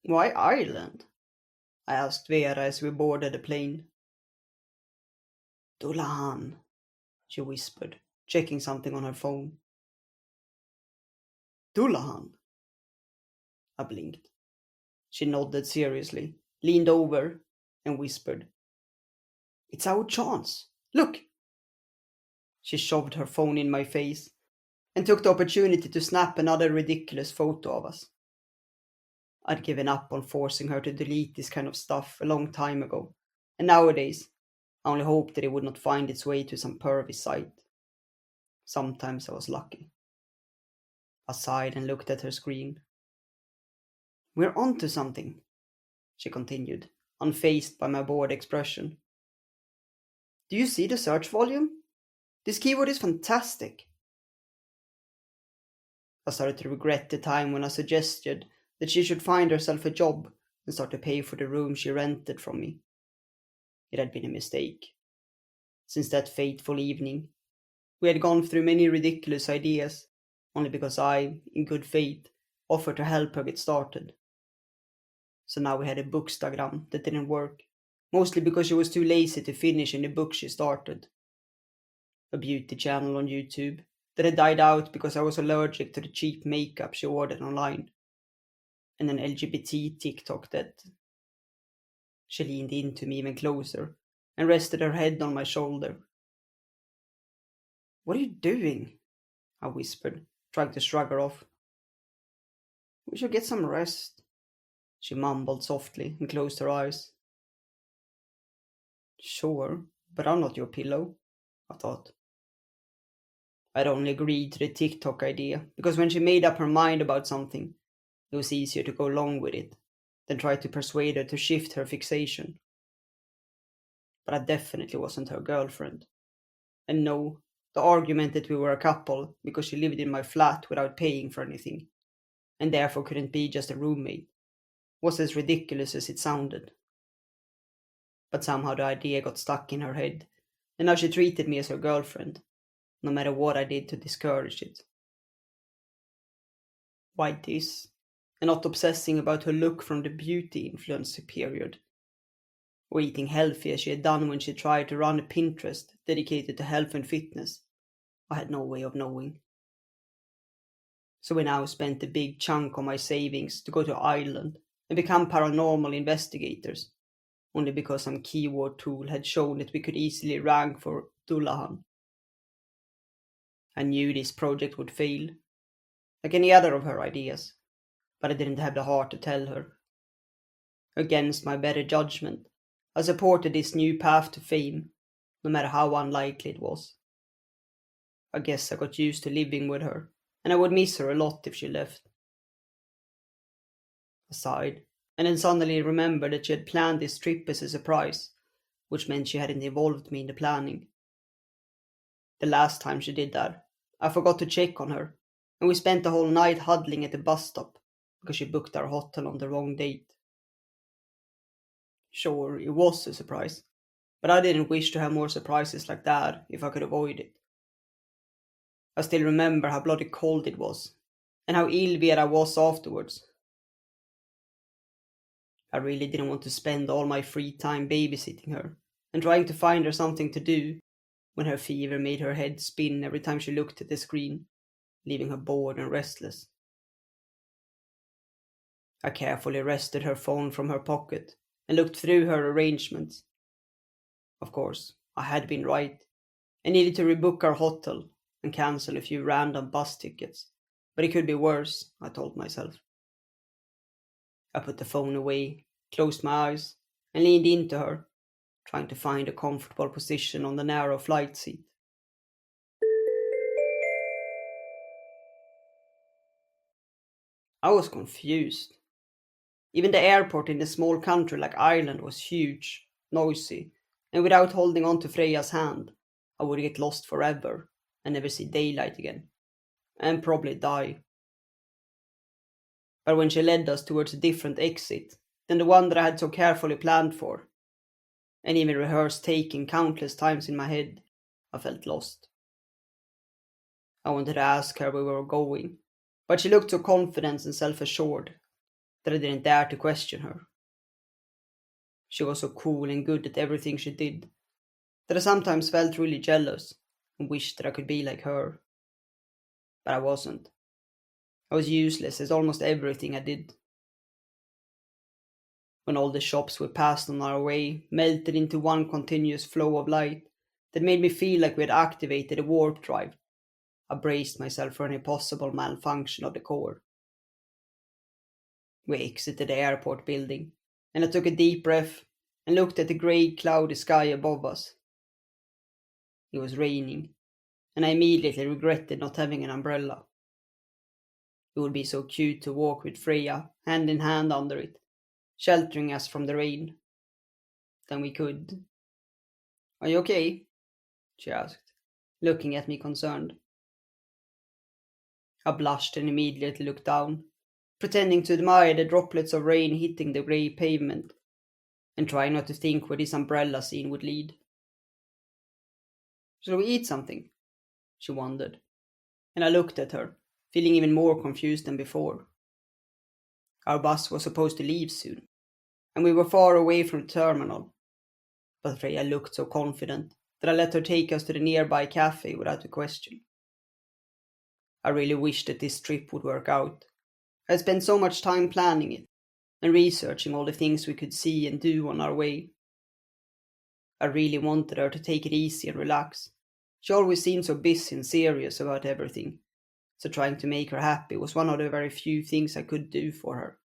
Why Ireland? I asked Vera as we boarded the plane. Dullahan, she whispered, checking something on her phone. Dullahan? I blinked. She nodded seriously, leaned over, and whispered, It's our chance. Look! She shoved her phone in my face and took the opportunity to snap another ridiculous photo of us. I'd given up on forcing her to delete this kind of stuff a long time ago, and nowadays I only hoped that it would not find its way to some pervy site. Sometimes I was lucky. I sighed and looked at her screen. We're onto something, she continued, unfazed by my bored expression. Do you see the search volume? This keyword is fantastic. I started to regret the time when I suggested that she should find herself a job and start to pay for the room she rented from me. It had been a mistake. Since that fateful evening, we had gone through many ridiculous ideas, only because I, in good faith, offered to help her get started. So now we had a bookstagram that didn't work, mostly because she was too lazy to finish in the book she started. A beauty channel on YouTube that had died out because I was allergic to the cheap makeup she ordered online, and an LGBT TikTok that. She leaned into me even closer and rested her head on my shoulder. What are you doing? I whispered, trying to shrug her off. We should get some rest, she mumbled softly and closed her eyes. Sure, but I'm not your pillow, I thought. I'd only agreed to the TikTok idea because when she made up her mind about something, it was easier to go along with it than try to persuade her to shift her fixation. But I definitely wasn't her girlfriend. And no, the argument that we were a couple because she lived in my flat without paying for anything, and therefore couldn't be just a roommate, was as ridiculous as it sounded. But somehow the idea got stuck in her head, and now she treated me as her girlfriend, no matter what I did to discourage it. Why this? And not obsessing about her look from the beauty influencer period, or eating healthy as she had done when she tried to run a Pinterest dedicated to health and fitness. I had no way of knowing. So we now spent a big chunk of my savings to go to Ireland and become paranormal investigators, only because some keyword tool had shown that we could easily rank for Dullahan. I knew this project would fail, like any other of her ideas, but I didn't have the heart to tell her. Against my better judgment, I supported this new path to fame, no matter how unlikely it was. I guess I got used to living with her, and I would miss her a lot if she left. I sighed, and then suddenly remembered that she had planned this trip as a surprise, which meant she hadn't involved me in the planning. The last time she did that, I forgot to check on her, and we spent the whole night huddling at the bus stop because she booked our hotel on the wrong date. Sure, it was a surprise, but I didn't wish to have more surprises like that if I could avoid it. I still remember how bloody cold it was, and how ill Vera was afterwards. I really didn't want to spend all my free time babysitting her and trying to find her something to do when her fever made her head spin every time she looked at the screen, leaving her bored and restless. I carefully wrested her phone from her pocket and looked through her arrangements. Of course, I had been right. I needed to rebook our hotel and cancel a few random bus tickets, but it could be worse, I told myself. I put the phone away, closed my eyes, and leaned into her, trying to find a comfortable position on the narrow flight seat. I was confused. Even the airport in a small country like Ireland was huge, noisy, and without holding on to Freya's hand, I would get lost forever and never see daylight again, and probably die. But when she led us towards a different exit than the one that I had so carefully planned for, and even rehearsed taking countless times in my head, I felt lost. I wanted to ask her where we were going, but she looked so confident and self assured. that I didn't dare to question her. She was so cool and good at everything she did that I sometimes felt really jealous and wished that I could be like her. But I wasn't. I was useless at almost everything I did. When all the shops we passed on our way melted into one continuous flow of light that made me feel like we had activated a warp drive, I braced myself for any possible malfunction of the core. We exited the airport building, and I took a deep breath and looked at the grey, cloudy sky above us. It was raining, and I immediately regretted not having an umbrella. It would be so cute to walk with Freya, hand in hand under it, sheltering us from the rain. Then we could. Are you okay? She asked, looking at me concerned. I blushed and immediately looked down, pretending to admire the droplets of rain hitting the grey pavement, and trying not to think where this umbrella scene would lead. Shall we eat something? She wondered, and I looked at her, feeling even more confused than before. Our bus was supposed to leave soon, and we were far away from the terminal, but Freya looked so confident that I let her take us to the nearby cafe without a question. I really wished that this trip would work out. I had spent so much time planning it and researching all the things we could see and do on our way. I really wanted her to take it easy and relax. She always seemed so busy and serious about everything, so trying to make her happy was one of the very few things I could do for her.